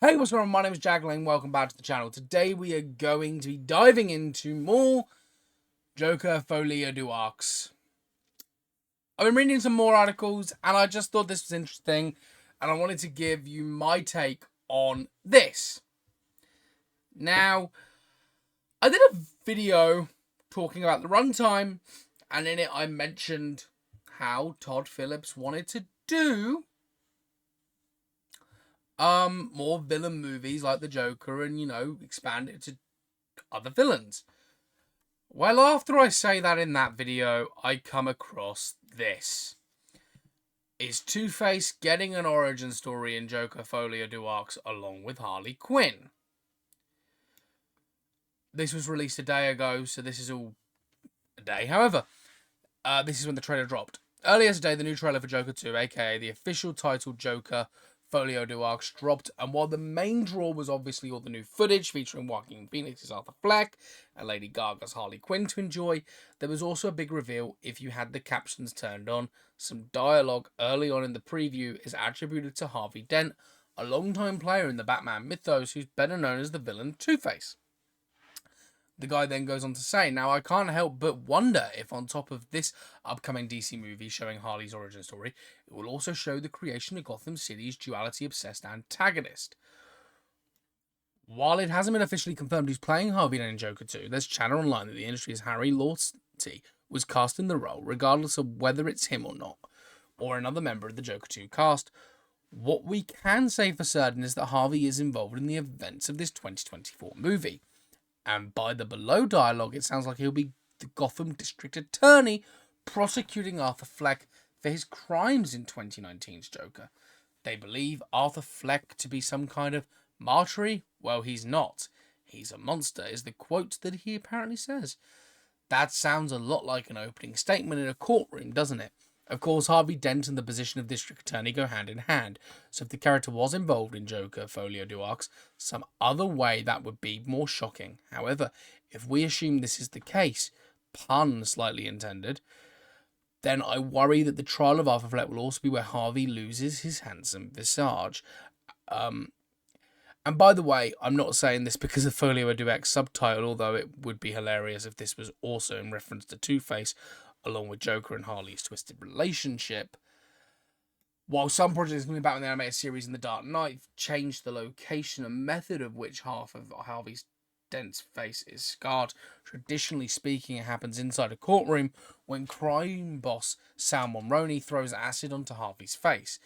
Hey, what's going on? My name is Jagling. Welcome back to the channel. Today we are going to be diving into more Joker Folie arcs. I've been reading some more articles and I just thought this was interesting and I wanted to give you my take on this. Now, I did a video talking about the runtime and in it I mentioned how Todd Phillips wanted to do more villain movies like the Joker and, expand it to other villains. Well, after I say that in that video, I come across this. Is Two-Face getting an origin story in Joker Folie arcs along with Harley Quinn? This was released a day ago, so this is all a day. However, this is when the trailer dropped. Earlier today, the new trailer for Joker 2, aka the official title Joker Folie arcs, dropped, and while the main draw was obviously all the new footage featuring Joaquin Phoenix's Arthur Fleck and Lady Gaga's Harley Quinn to enjoy, there was also a big reveal if you had the captions turned on. Some dialogue early on in the preview is attributed to Harvey Dent, a longtime player in the Batman mythos who's better known as the villain Two-Face. The guy then goes on to say, now I can't help but wonder if on top of this upcoming DC movie showing Harley's origin story, it will also show the creation of Gotham City's duality-obsessed antagonist. While it hasn't been officially confirmed who's playing Harvey Dent in Joker 2, there's chatter online that the industry's Harry Lawty was cast in the role, regardless of whether it's him or not, or another member of the Joker 2 cast. What we can say for certain is that Harvey is involved in the events of this 2024 movie. And by the below dialogue, it sounds like he'll be the Gotham District Attorney prosecuting Arthur Fleck for his crimes in 2019's Joker. They believe Arthur Fleck to be some kind of martyr. Well, he's not. He's a monster, is the quote that he apparently says. That sounds a lot like an opening statement in a courtroom, doesn't it? Of course, Harvey Dent and the position of District Attorney go hand in hand, so if the character was involved in Joker Folie arcs some other way, that would be more shocking. However, if we assume this is the case, pun slightly intended, then I worry that the trial of Arthur Fleck will also be where Harvey loses his handsome visage. And by the way, I'm not saying this because of Folie arcs subtitle, although it would be hilarious if this was also in reference to Two-Face, along with Joker and Harley's twisted relationship. While some projects coming back in the animated series in The Dark Knight changed the location and method of which half of Harvey Dent's face is scarred, traditionally speaking, it happens inside a courtroom when crime boss Sal Monroney throws acid onto Harvey's face.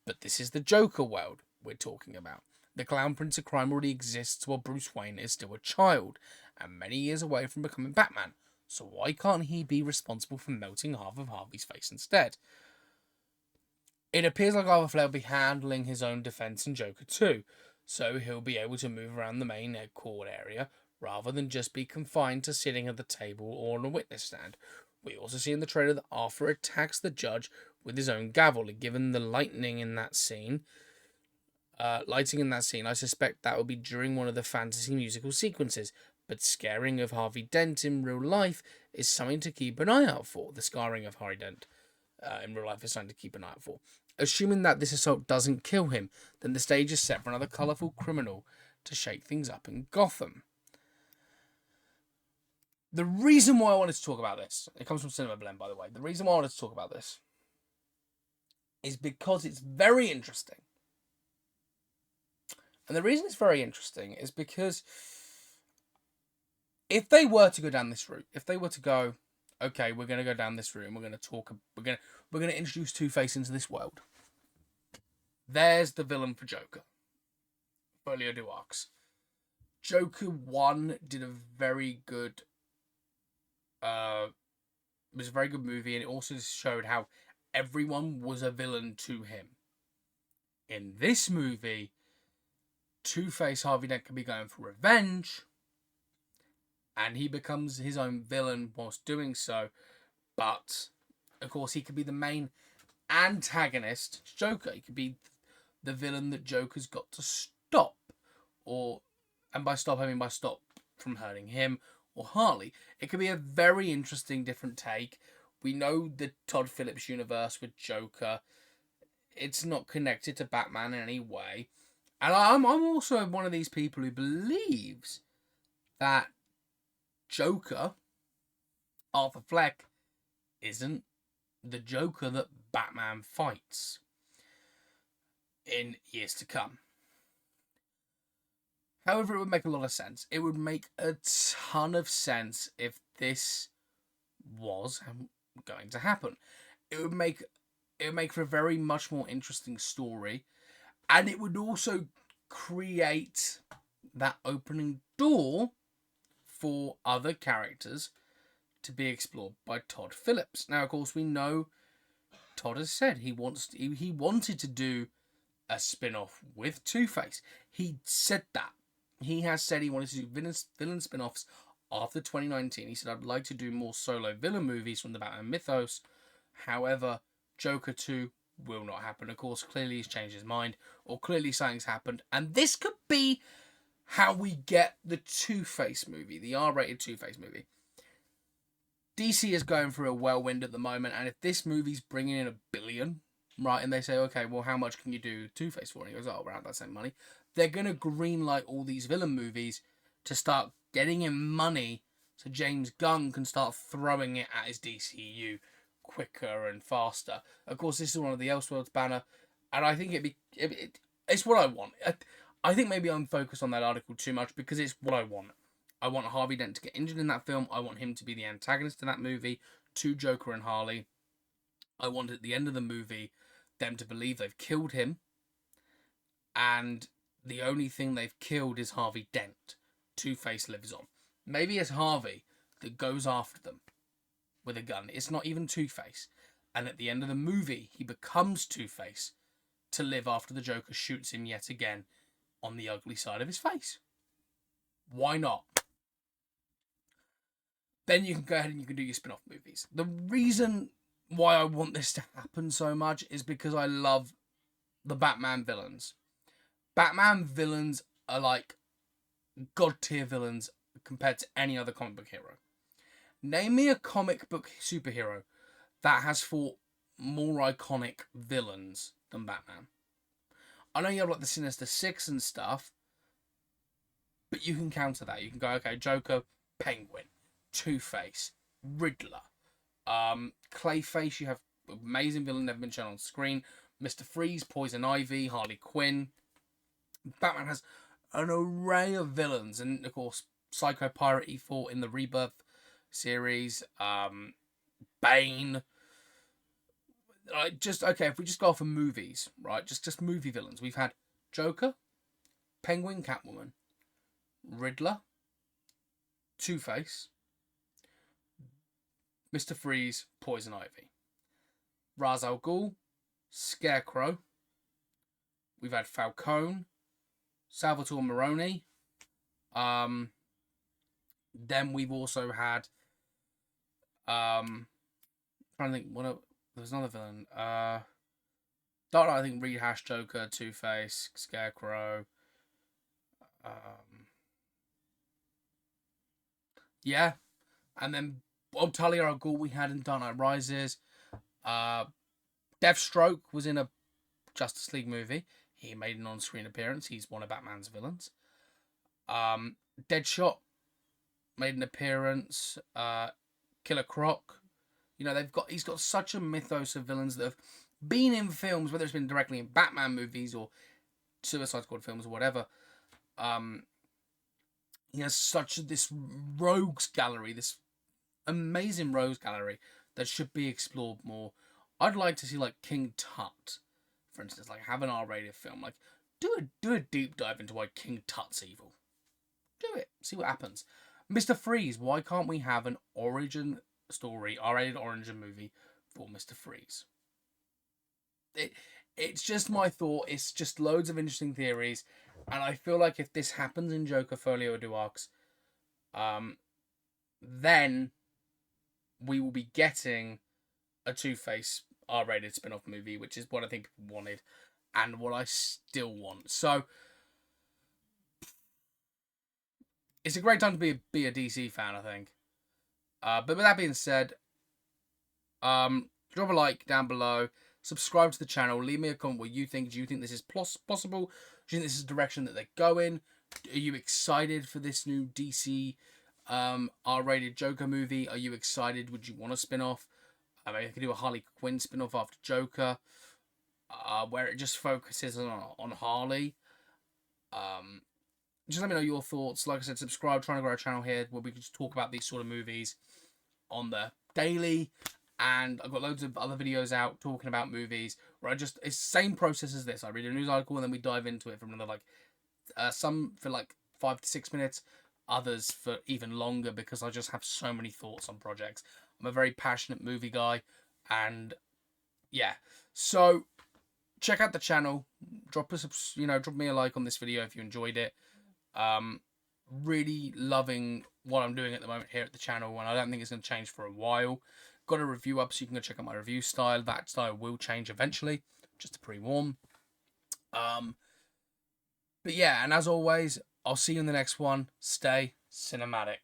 But this is the Joker world we're talking about. The Clown Prince of Crime already exists while Bruce Wayne is still a child and many years away from becoming Batman. So why can't he be responsible for melting half of Harvey's face instead? It appears like Arthur Fleck will be handling his own defense in Joker 2, so he'll be able to move around the main court area rather than just be confined to sitting at the table or on a witness stand. We also see in the trailer that Arthur attacks the judge with his own gavel, and given the lighting in that scene, I suspect that will be during one of the fantasy musical sequences. But scaring of Harvey Dent in real life is something to keep an eye out for. The scarring of Harvey Dent in real life is something to keep an eye out for. Assuming that this assault doesn't kill him, then the stage is set for another colourful criminal to shake things up in Gotham. The reason why I wanted to talk about this, it comes from Cinema Blend, by the way. The reason why I wanted to talk about this is because it's very interesting. And the reason it's very interesting is because if they were to go down this route, if they were to go, okay, we're going to go down this route and we're going to introduce Two-Face into this world. There's the villain for Joker. Folie arcs. Joker 1 did a very good, it was a very good movie, and it also showed how everyone was a villain to him. In this movie, Two-Face Harvey Dent can be going for revenge, and he becomes his own villain whilst doing so. But, of course, he could be the main antagonist, Joker. He could be the villain that Joker's got to stop. And by stop, I mean by stop from hurting him or Harley. It could be a very interesting, different take. We know the Todd Phillips universe with Joker. It's not connected to Batman in any way. And I'm also one of these people who believes that Joker, Arthur Fleck, isn't the Joker that Batman fights in years to come. However, it would make a lot of sense. It would make a ton of sense if this was going to happen. It would make for a very much more interesting story, and it would also create that opening door for other characters to be explored by Todd Phillips. Now, of course, we know Todd has said he wanted to do a spin-off with Two-Face. He said that. He has said he wanted to do villain spin-offs after 2019. He said, I'd like to do more solo villain movies from the Batman mythos. However, Joker 2 will not happen. Of course, clearly he's changed his mind, or clearly something's happened. And this could be how we get the Two-Face movie, the R-rated Two-Face movie. DC is going through a whirlwind at the moment, and if this movie's bringing in $1 billion, right, and they say, okay, well, how much can you do Two-Face for? And he goes, oh, around that same money. They're going to greenlight all these villain movies to start getting him money so James Gunn can start throwing it at his DCU quicker and faster. Of course, this is one of the Elseworlds banner, and I think it's what I want. I think maybe I'm focused on that article too much because it's what I want. I want Harvey Dent to get injured in that film. I want him to be the antagonist in that movie to Joker and Harley. I want at the end of the movie them to believe they've killed him, and the only thing they've killed is Harvey Dent. Two-Face lives on. Maybe it's Harvey that goes after them with a gun. It's not even Two-Face. And at the end of the movie, he becomes Two-Face to live after the Joker shoots him yet again on the ugly side of his face. Why not? Then you can go ahead and you can do your spin-off movies. The reason why I want this to happen so much is because I love the Batman villains. Batman villains are like god-tier villains compared to any other comic book hero. Name me a comic book superhero that has fought more iconic villains than Batman. I know you have like the Sinister Six and stuff, but you can counter that. You can go, okay, Joker, Penguin, Two-Face, Riddler, Clayface. You have amazing villain never been shown on screen. Mr. Freeze, Poison Ivy, Harley Quinn. Batman has an array of villains, and of course, Psycho Pirate he fought in the Rebirth series. Bane. If we just go off of movies, right? Just movie villains. We've had Joker, Penguin, Catwoman, Riddler, Two-Face, Mr. Freeze, Poison Ivy, Ra's al Ghul, Scarecrow. We've had Falcone, Salvatore Maroni. Then we've also had trying to think there's another villain. Dark Knight, I think rehashed Joker, Two-Face, Scarecrow. Yeah. And then Talia al Ghul we had in Dark Knight Rises. Deathstroke was in a Justice League movie. He made an on-screen appearance. He's one of Batman's villains. Deadshot made an appearance. Killer Croc. You know, he's got such a mythos of villains that have been in films, whether it's been directly in Batman movies or Suicide Squad films or whatever. He has such this rogues gallery, this amazing rogues gallery that should be explored more. I'd like to see like King Tut, for instance, like have an R-rated film. Like do a deep dive into why King Tut's evil. Do it. See what happens. Mr. Freeze, why can't we have an origin story, R-rated origin movie for Mr. Freeze? It's just my thought. It's just loads of interesting theories, and I feel like if this happens in Joker Folio Deux Arcs, then we will be getting a Two-Face R-rated spin-off movie, which is what I think people wanted and what I still want. So it's a great time to be a DC fan, I think. But with that being said, drop a like down below, subscribe to the channel, leave me a comment what you think. Do you think this is possible? Do you think this is the direction that they're going? Are you excited for this new DC R-rated Joker movie? Are you excited? Would you want a spin-off? I mean, I could do a Harley Quinn spin-off after Joker, where it just focuses on Harley. Just let me know your thoughts. Like I said, subscribe, trying to grow our channel here, where we can just talk about these sort of movies on the daily. And I've got loads of other videos out talking about movies where it's the same process as this. I read a news article and then we dive into it for another some for 5 to 6 minutes, others for even longer, because I just have so many thoughts on projects. I'm a very passionate movie guy, and yeah. So check out the channel. Drop me a like on this video if you enjoyed it. Really loving what I'm doing at the moment here at the channel, and I don't think it's going to change for a while. Got a review up, so you can go check out my review style. That style will change eventually, just to pre-warn. But yeah, and as always, I'll see you in the next one. Stay cinematic.